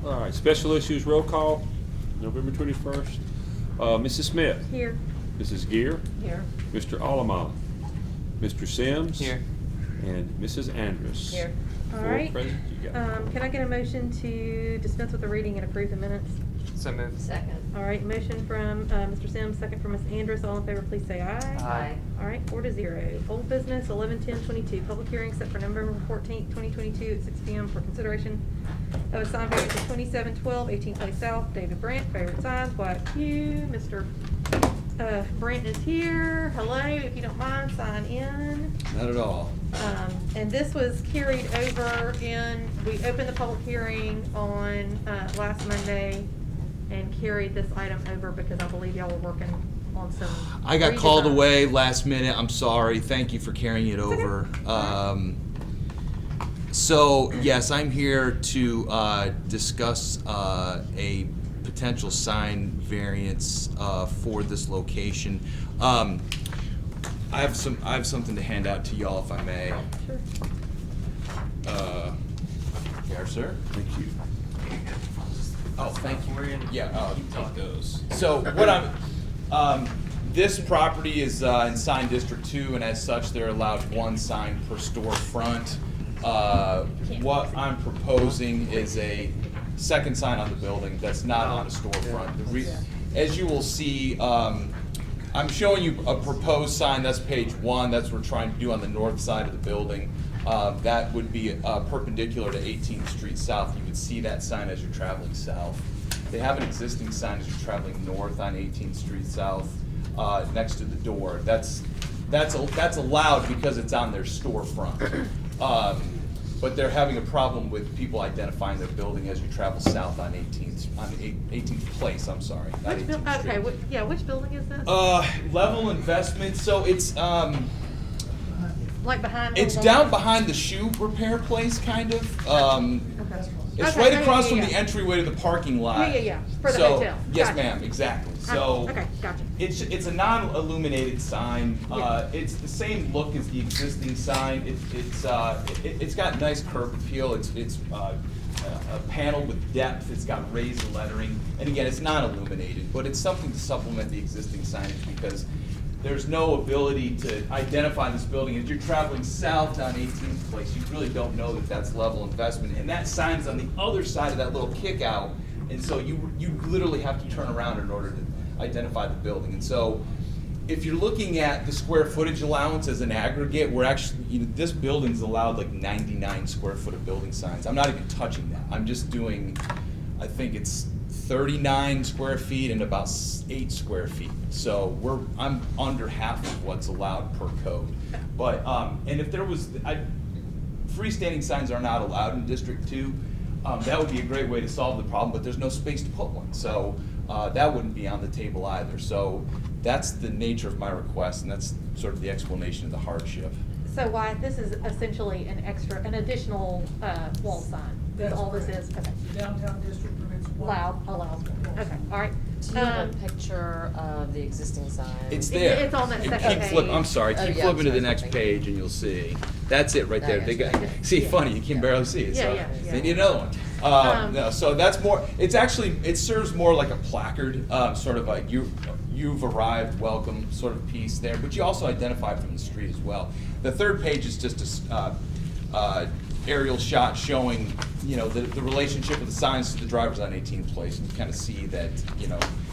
All right, special issues roll call, November 21st. Mrs. Smith. Here. Mrs. Gear. Here. Mr. Allemont. Mr. Sims. Here. And Mrs. Andrus. Here. All Four right. present, you got it. Can I get a motion to dispense with the reading and approve the minutes? So moved. Second. All right, motion from Mr. Sims, second from Ms. Andrus. All in favor, please say aye. Aye. All right, 4-0. Old business, 11/10/22. Public hearing set for November 14th, 2022 at 6 p.m. for consideration of a sign variance of 2712 18th Place South. David Brandt, favorite signs, Wyatt Pugh. Mr. Brandt is here. Hello, if you don't mind, sign in. Not at all. And this was carried over we opened the public hearing on last Monday and carried this item over because I believe y'all were working on some I got called redesign. away last minute. I'm sorry. Thank you for carrying it over. So yes, I'm here to discuss a potential sign variance for this location. I have something to hand out to y'all if I may. Sure. Here, sir. Thank you. Oh, thank you. Yeah, take those. So what this property is in sign district 2, and as such, they're allowed one sign per storefront. What I'm proposing is a second sign on the building that's not on a storefront. As you will see, I'm showing you a proposed sign, that's page 1, that's what we're trying to do on the north side of the building. That would be perpendicular to 18th Street South. You would see that sign as you're traveling south. They have an existing sign as you're traveling north on 18th Street South next to the door. That's allowed because it's on their storefront. But they're having a problem with people identifying their building as you travel south on 18th Place. I'm sorry, not 18th Street. Okay, which building is this? Level Investment. So it's Like behind? it's down behind the shoe repair place, kind of. Okay. It's Okay, right yeah, across yeah, from yeah. the entryway to the parking lot. Yeah. For the So- hotel. Yes, Gotcha. ma'am. Exactly. So Okay, gotcha. it's a non-illuminated sign. Yeah. It's the same look as the existing sign. It's got nice curb appeal. It's a panel with depth. It's got raised lettering, and again, it's not illuminated, but it's something to supplement the existing signage because there's no ability to identify this building. As you're traveling south down 18th Place, you really don't know that that's Level Investment, and that sign's on the other side of that little kick out, and so you literally have to turn around in order to identify the building. And so if you're looking at the square footage allowance as an aggregate, we're actually, this building's allowed like 99 square foot of building signs. I'm not even touching that. I'm just doing, I think it's 39 square feet and about 8 square feet. So I'm under half of what's allowed per code. But, and if there was, freestanding signs are not allowed in District 2. That would be a great way to solve the problem, but there's no space to put one. So that wouldn't be on the table either. So that's the nature of my request, and that's sort of the explanation of the hardship. So Wyatt, this is essentially an additional wall sign. That's all this is? Okay. The downtown district permits one. Allows. Okay, all right. Do you have a picture of the existing sign? It's there. It's on that You second keep flip- page. I'm sorry, Oh, keep yeah, flipping to I'm the sorry, next thank you. page and you'll see. That's it right there. I They got got, you. see, Yeah. funny, you can barely see it, so Yeah. they need another one. No, so that's more, it's actually, it serves more like a placard, sort of like you've arrived, welcome sort of piece there, but you also identify from the street as well. The third page is just a aerial shot showing, the relationship of the signs to the drivers on 18th Place, and you kind of see that,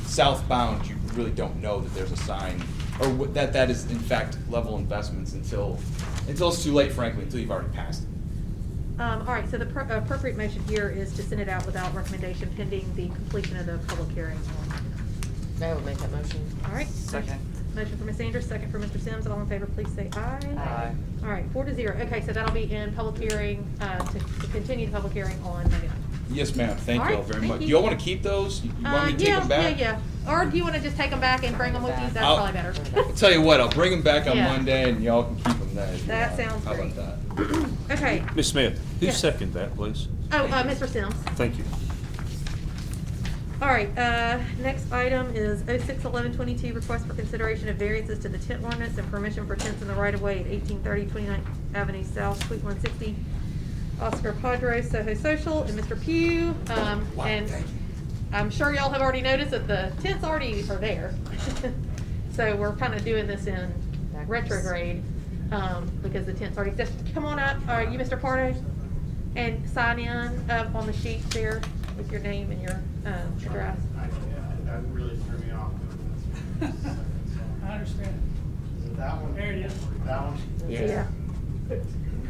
southbound, you really don't know that there's a sign, or that is in fact Level Investments until it's too late, frankly, until you've already passed it. All right, so the appropriate motion here is to send it out without recommendation pending the completion of the public hearing. I will make that motion. All right. Second. Motion for Ms. Andrus, second for Mr. Sims. All in favor, please say aye. Aye. All right, 4-0. Okay, so that'll be in public hearing, to continue the public hearing on Monday night. Yes, ma'am. Thank All you right, all very thank much. you. Do y'all want to keep those? You want me to take Yeah, them back? Yeah. Or do you want to just take them back and bring them with you? That's I'll- probably better. I'll tell you what, I'll bring them back on Yeah. Monday and y'all can keep them then. if you That want. sounds How great. about that? Okay. Ms. Smith, who Yeah. seconded that, please? Oh, Mr. Sims. Thank you. All right, next item is 06-11-22, request for consideration of variances to the tent ordinance and permission for tents in the right-of-way at 1830 29th Avenue South, Suite 160. Oscar Padre, Soho Social, and Mr. Pugh. And I'm sure y'all have already noticed that the tents already are there. So we're kind of doing this in retrograde, because the tent's already exist. Come on up, you Mr. Pardo, and sign in on the sheet there with your name and your address. That really threw me off doing this. I understand. Is it that one? There it is. That one? Yeah.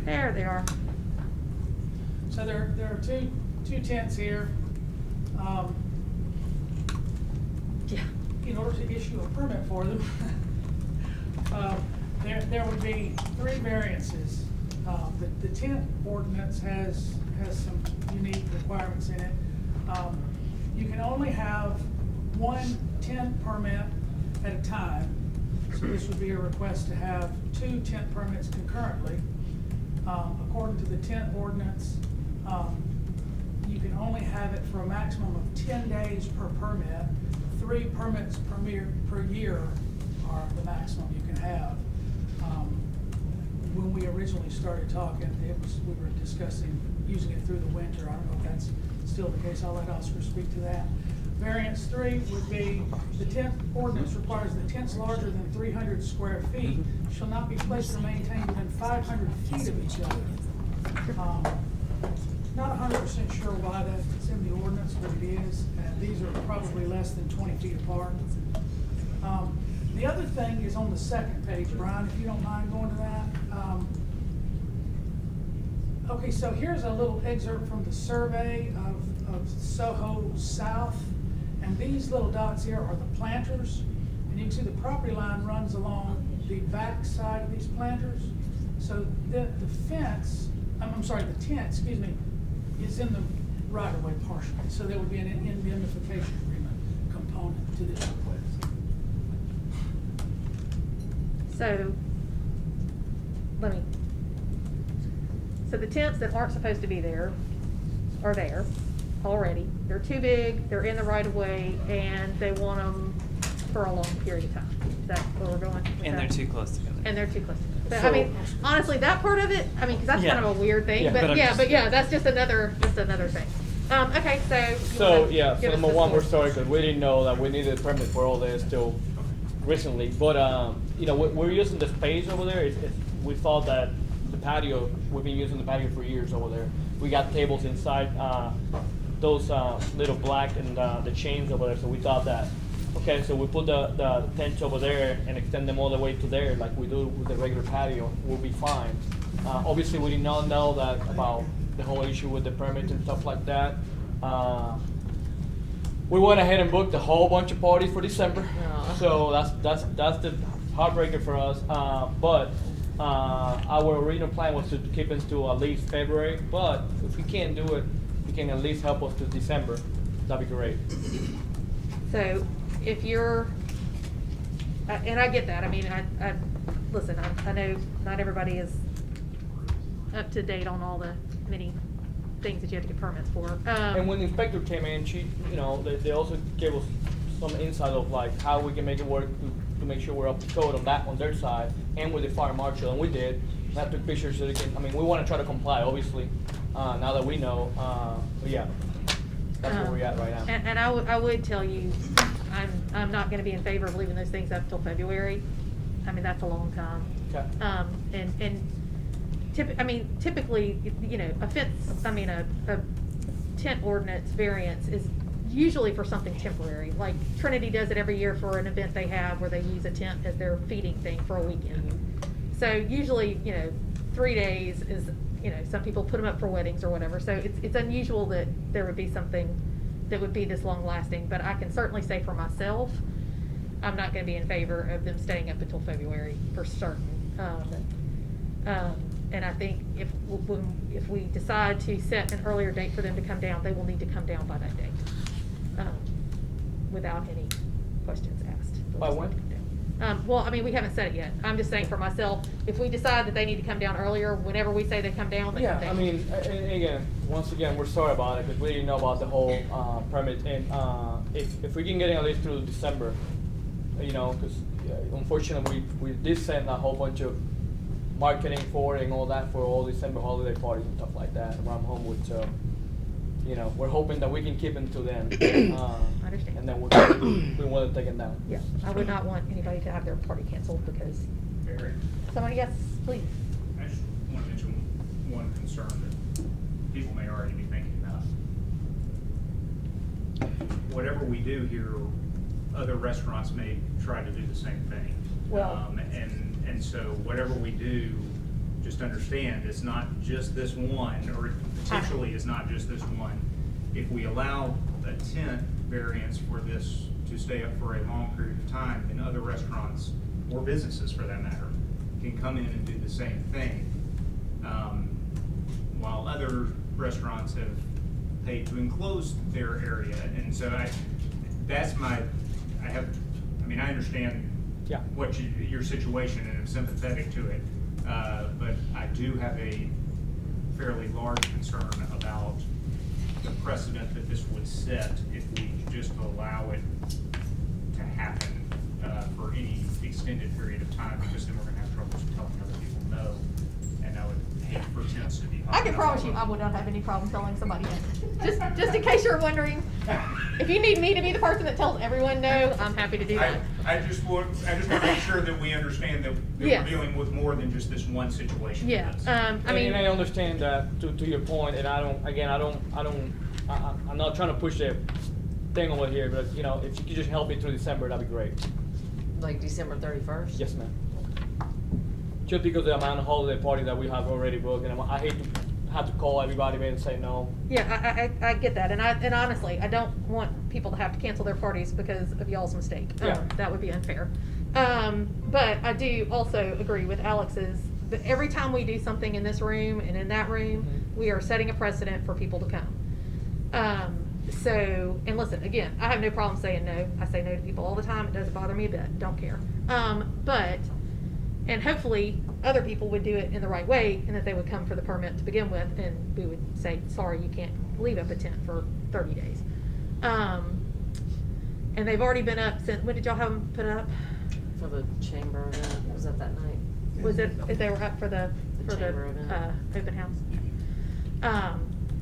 There they are. So there are two tents here. Yeah. In order to issue a permit for them, there would be 3 variances. The tent ordinance has some unique requirements in it. You can only have 1 tent permit at a time. So this would be a request to have 2 tent permits concurrently. According to the tent ordinance, you can only have it for a maximum of 10 days per permit. 3 permits per year are the maximum you can have. When we originally started talking, we were discussing using it through the winter. I don't know if that's still the case. I'll let Oscar speak to that. Variance 3 would be, the tent ordinance requires that tents larger than 300 square feet shall not be placed or maintained within 500 feet of each other. Not 100% sure why that's in the ordinance, but it is, and these are probably less than 20 feet apart. The other thing is on the second page, Brian, if you don't mind going to that. Okay, so here's a little excerpt from the survey of Soho South, and these little dots here are the planters, and you can see the property line runs along the back side of these planters. So the fence, I'm sorry, the tent, excuse me, is in the right-of-way partially, so there would be an indemnification agreement component to this request. So, so the tents that aren't supposed to be there are there already. They're too big, they're in the right of way, and they want them for a long period of time. Is that where we're going? with And they're that? too close together. And they're too close. But, So- I mean, honestly, that part of it, I mean, 'cause that's Yeah. kind of a weird thing, Yeah, but but I'm yeah, just- but yeah, that's just another thing. Okay, so. you So, wanna yeah, give so us number the one, we're story? sorry, because we didn't know that we needed a permit for all this till recently. But, you know, we're using the space over there. We thought that the patio, we've been using the patio for years over there. We got tables inside, those little black and the chains over there, so we thought that, okay, so we put the tents over there and extend them all the way to there, like we do with the regular patio, we'll be fine. Obviously, we did not know that about the whole issue with the permits and stuff like that. We went ahead and booked a whole bunch of parties for December, Aw. so that's the heartbreaker for us. But our original plan was to keep it to at least February. But if we can't do it, you can at least help us to December. That'd be great. So if you're, and I get that, I mean, listen, I know not everybody is up to date on all the many things that you have to get permits for. And when the inspector came in, she, you know, they also gave us some insight of like how we can make it work to make sure we're up to code on their side and with the fire marshal, and we did. I took pictures so they can, I mean, we want to try to comply, obviously, now that we know, but yeah, that's where we're at right now. And I would tell you, I'm not gonna be in favor of leaving those things up till February. I mean, that's a long time. Okay. Typically, you know, a tent ordinance variance is usually for something temporary. Like Trinity does it every year for an event they have where they use a tent as their feeding thing for a weekend. So usually, you know, 3 days is, you know, some people put them up for weddings or whatever. So it's unusual that there would be something that would be this long lasting. But I can certainly say for myself, I'm not gonna be in favor of them staying up until February for certain. And I think if we decide to set an earlier date for them to come down, they will need to come down by that date, without any questions asked. They'll By just when? need to come down. Well, I mean, we haven't said it yet. I'm just saying for myself, if we decide that they need to come down earlier, whenever we say they come down, they come Yeah, down. I mean, and again, once again, we're sorry about it because we didn't know about the whole permit. And if we can get it at least through December, you know, because unfortunately we did send a whole bunch of marketing for it and all that for all December holiday parties and stuff like that around Homewood, so, you know, we're hoping that we can keep it to them. I understand. And then we want to take it down. Yeah, I would not want anybody to have their party canceled because, Barry, somebody, yes, please. I just want to mention one concern that people may already be thinking about. Whatever we do here, other restaurants may try to do the same thing. Well- And so whatever we do, just understand, it's not just this one, or potentially is not just this one. If we allow a tent variance for this to stay up for a long period of time, then other restaurants, or businesses for that matter, can come in and do the same thing. While other restaurants have paid to enclose their area. And so I understand Yeah. your situation and am sympathetic to it. But I do have a fairly large concern about the precedent that this would set if we just allow it to happen for any extended period of time, because then we're gonna have trouble telling other people no, and I would hate for tents to be. I can promise you, I would not have any problem telling somebody no. Just in case you're wondering, if you need me to be the person that tells everyone no, I'm happy to do that. I just want to make sure that we understand that Yes. we're dealing with more than just this one situation. with Yeah, this. I mean. And I understand that to your point, and I'm not trying to push a thing over here, but, you know, if you could just help me through December, that'd be great. Like December 31st? Yes, ma'am. Just because of the amount of holiday parties that we have already booked, and I hate to have to call everybody and say no. Yeah, I get that, and honestly, I don't want people to have to cancel their parties because of y'all's mistake. Yeah. That would be unfair. But I do also agree with Alex's, that every time we do something in this room and in that room, we are setting a precedent for people to come. So, and listen, again, I have no problem saying no. I say no to people all the time. It doesn't bother me a bit. Don't care. And hopefully other people would do it in the right way, and that they would come for the permit to begin with, and we would say, sorry, you can't leave up a tent for 30 days. And they've already been up since, when did y'all have them put up? For the chamber event, was that night? Was it, if they were up for the chamber event. open house?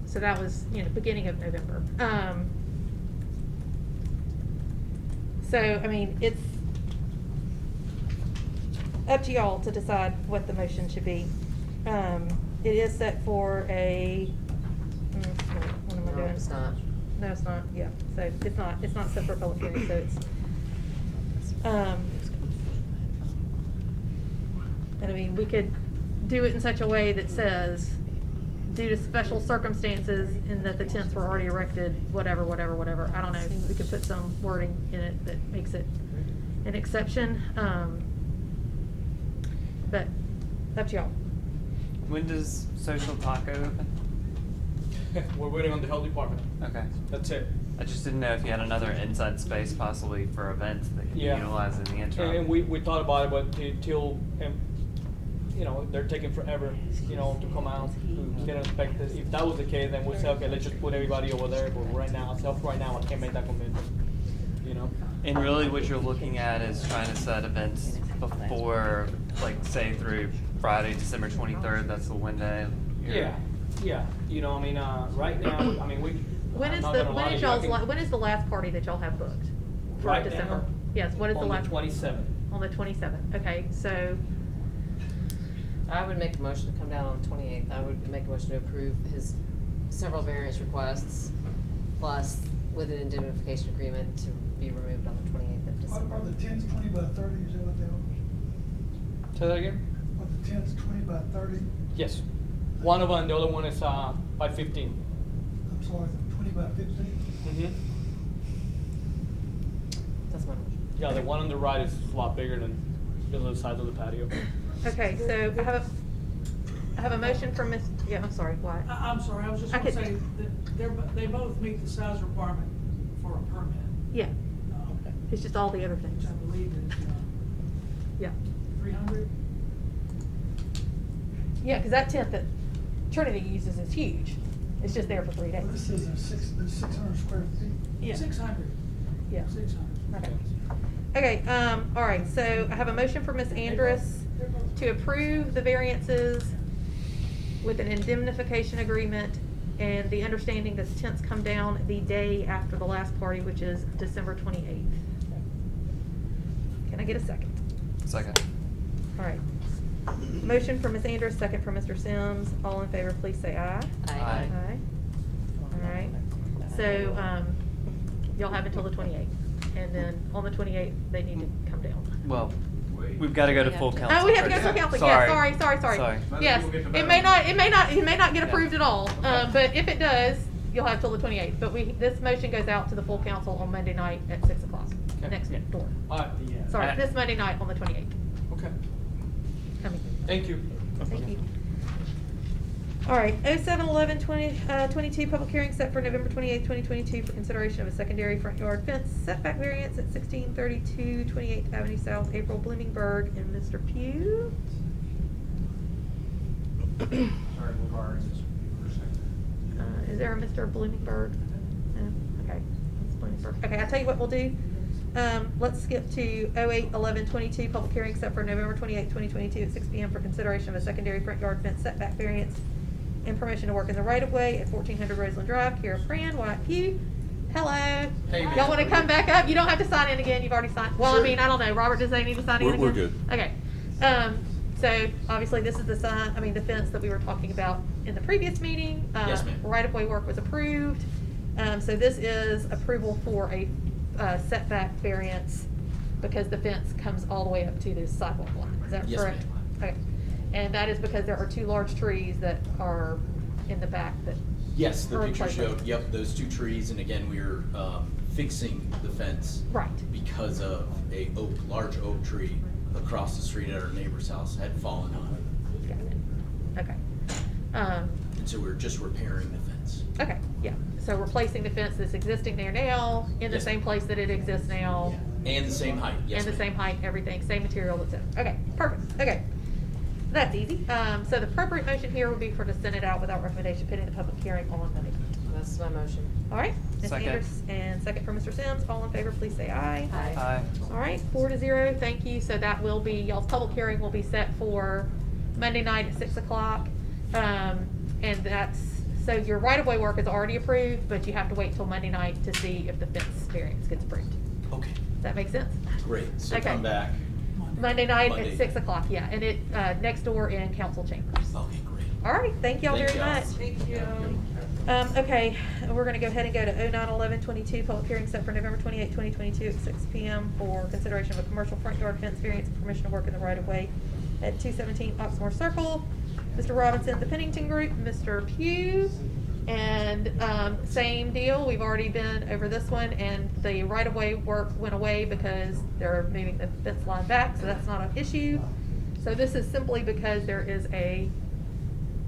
So that was, beginning of November. So, I mean, it's up to y'all to decide what the motion should be. It is set for a, what am I No, doing? it's not. No, it's not, yeah, so it's not set for a public hearing, so it's, and I mean, we could do it in such a way that says, due to special circumstances and that the tents were already erected, whatever, I don't know, we could put some wording in it that makes it an exception, but up to y'all. When does Social Taco open? We're waiting on the health department. Okay. That's it. I just didn't know if you had another inside space possibly for events that could Yeah. be utilized in the interim. And we thought about it, but they're taking forever, to come out, to get inspected. If that was the case, then we'd say, okay, let's just put everybody over there, but right now, I can't make that commitment, And really what you're looking at is trying to set events before, like, say through Friday, December 23rd, that's the window. Yeah, right now, When is when is the last party that y'all have booked? For Right December? now? Yes, what is the last? On the 27th. On the 27th, okay, so, I would make a motion to come down on the 28th. I would make a motion to approve his several variance requests, plus with an indemnification agreement to be removed on the 28th of December. Are the tents 20 by 30, is that what they are? Say that again? Are the tents 20 by 30? Yes. One of them, the other one is by 15. I'm sorry, 20 by 15? Mm-hmm. That's my motion. Yeah, the one on the right is a lot bigger than the other side of the patio. okay, so I have a motion from I'm sorry, why? I'm sorry, I was just I gonna could- say that they both meet the size requirement for a permit, Yeah, it's just all the other which things, I believe is, yeah. 300. Yeah, because that tent that Trinity uses is huge, it's just there for 3 days. Well, this is there's 600 square feet. Yeah. 600. Yeah. 600. Okay. Okay, all right, so I have a motion for Ms. Andrus to approve the variances with an indemnification agreement and the understanding that the tents come down the day after the last party, which is December 28th. Can I get a second? Second. All right. Motion from Ms. Andrews, second from Mr. Sims. All in favor, please say aye. Aye. Aye. All right. So, y'all have until the 28th. And then on the 28th, they need to come down. Well, we've got to go to full council. Oh, we have to go to first. full council. Sorry. Yeah, sorry. Sorry. Yes, We'll get to it vote may on not, that. it may not get Yeah. approved at all. Okay. But if it does, you'll have till the 28th. But this motion goes out to the full council on Monday night at 6 o'clock. Okay. Next Yeah. door. Yeah. Sorry, this Monday night on the 28th. Okay. Coming. Thank you. Thank you. All right, 07/11/22, public hearing set for November 28th, 2022 for consideration of a secondary front yard fence setback variance at 1632 28th Avenue South, April Bloomingburg, and Mr. Pugh. Sorry, we're borrowing this for a second. Is there a Mr. Bloomingburg? No? Okay, it's Bloomingburg. Okay, I'll tell you what we'll do. Let's skip to 08/11/22, public hearing set for November 28th, 2022 at 6 PM for consideration of a secondary front yard fence setback variance and permission to work in the right of way at 1400 Roseland Drive, Kara Fran, Wyatt Pugh. Hello. Hey, man. Y'all wanna come back up? You don't have to sign in again, you've already signed. Well, I Sure. mean, I don't know, Robert, does they need to sign in again? We're good. Okay. So obviously this is the the fence that we were talking about in the previous meeting. Yes, ma'am. Right-of-way work was approved. So this is approval for a setback variance because the fence comes all the way up to the sidewalk line. Is that Yes, correct? ma'am. Okay. And that is because there are two large trees that are in the back that. Yes, the are picture replacing. showed, yep, those two trees, and again, we're fixing the fence. Right. Because of a large oak tree across the street at our neighbor's house had fallen on it. Got it. Okay. And so we're just repairing the fence. Okay, yeah. So replacing the fence that's existing there now in the Yes, same ma'am. place that it exists now. And the same height, yes, And the ma'am. same height, everything, same material that's in it. Okay, perfect, okay. That's easy. So the appropriate motion here would be for to send it out without recommendation pending the public hearing on Monday. That's my motion. All right, Ms. Second. Anders, and second from Mr. Sims. All in favor, please say aye. Aye. All right, 4-0, thank you. So that will be, y'all's public hearing will be set for Monday night at 6 o'clock. And that's, so your right-of-way work is already approved, but you have to wait till Monday night to see if the fence variance gets approved. Okay, Does that make sense? great, so Okay. come back. Monday night Monday. at 6 o'clock, yeah, and it, next door in council chambers. Okay, great. All right, thank y'all Thank very y'all. much. Thank you. Okay, we're gonna go ahead and go to 09/11/22, public hearing set for November 28, 2022 at 6 PM for consideration of a commercial front yard fence variance and permission to work in the right of way at 217 Oxmoor Circle. Mr. Robinson, the Pennington Group, Mr. Pugh, and, same deal, we've already been over this one, and the right of way work went away because they're moving the fence line back, so that's not an issue. So this is simply because there is a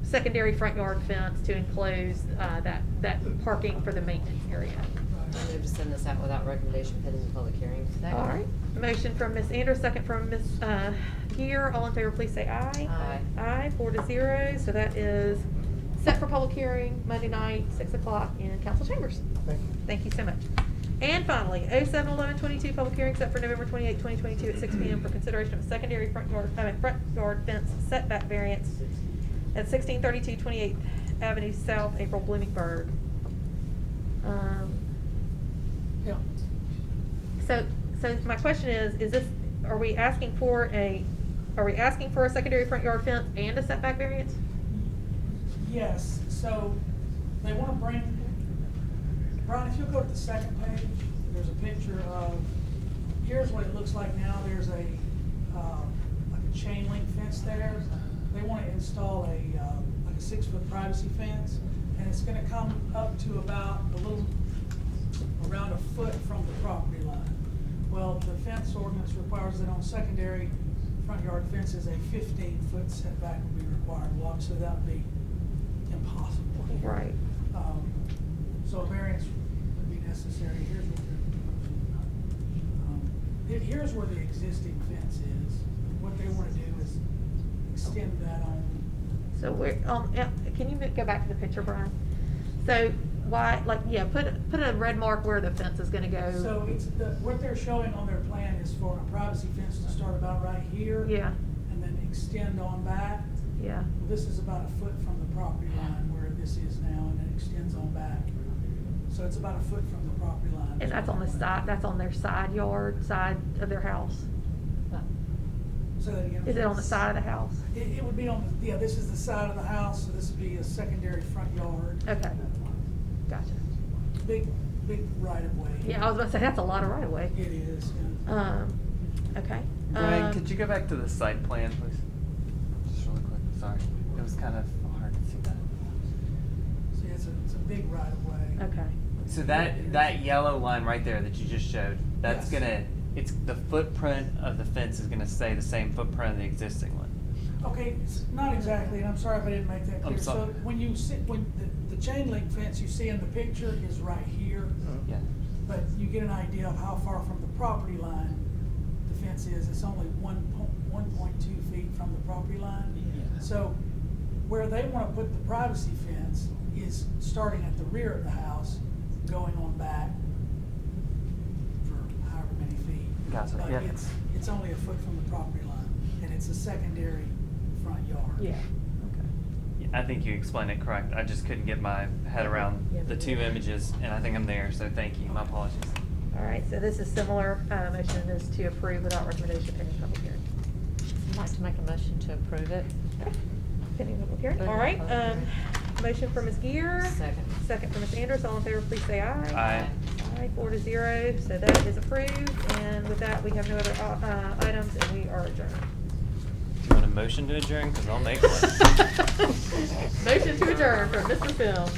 secondary front yard fence to enclose that parking for the maintenance area. I move to send this out without recommendation pending the public hearing. All right, motion from Ms. Anders, second from Ms. Gear. All in favor, please say aye. Aye. Aye, 4-0. So that is set for public hearing Monday night, 6 o'clock in council chambers. Thank you. Thank you so much. And finally, 07/11/22, public hearing set for November 28, 2022 at 6 PM for consideration of a secondary front yard fence setback variance at 1632 28th Avenue South, April Bloomingburg. Yeah. So my question is this, are we asking for a secondary front yard fence and a setback variance? Yes, so they wanna bring, Brian, if you'll go to the second page, there's a picture of, here's what it looks like now, there's a, like a chain link fence there. They wanna install like a 6-foot privacy fence, and it's gonna come up to about around a foot from the property line. Well, the fence ordinance requires that on secondary front yard fences, a 15-foot setback will be required. Well, obviously that would be impossible here. Right. So a variance would be necessary. Here's where the existing fence is. What they want to do is extend that on. So can you go back to the picture, Brian? So why, put a red mark where the fence is gonna go. So what they're showing on their plan is for a privacy fence to start about right here. Yeah. And then extend on back. Yeah, This is about a foot from the property line where this is now, and it extends on back. So it's about a foot from the property line. and that's on the side, that's on their side yard, side of their house. Say that again. Is it on the side of the house? It would be on, yeah, this is the side of the house, so this would be a secondary front yard. Okay, gotcha. Big right of way. Yeah, I was about to say, that's a lot of right of way. It is, yeah. Okay. Brian, could you go back to the site plan, please? Just really quick, sorry. It was kind of hard to see that. See, it's a big right of way. Okay, So that yellow line right there that you just showed, that's Yes. gonna, it's, the footprint of the fence is gonna stay the same footprint of the existing one. Okay, not exactly, and I'm sorry if I didn't make that I'm clear. So sorry. when you sit, when the chain link fence you see in the picture is right here, Yeah. but you get an idea of how far from the property line the fence is. It's only 1.2 feet from the property line. Yeah. So where they wanna put the privacy fence is starting at the rear of the house, going on back for however many feet. Gotcha, But yeah. it's only a foot from the property line, and it's a secondary front yard. yeah, Yeah, I think you explained it correct. I just couldn't get my head around the two images, and I think I'm there, so thank you. My apologies. all right, so this is similar, motion is to approve without recommendation pending public hearing. I'd like to make a motion to approve it. Pending public hearing, all right, motion for Ms. Gear. Second. Second for Ms. Anders, all in favor, please say aye. Aye. Aye, 4-0, so that is approved, and with that, we have no other, items, and we are adjourned. Do you want a motion to adjourn? Because I'll make one. Motion to adjourn from Mr. Phil.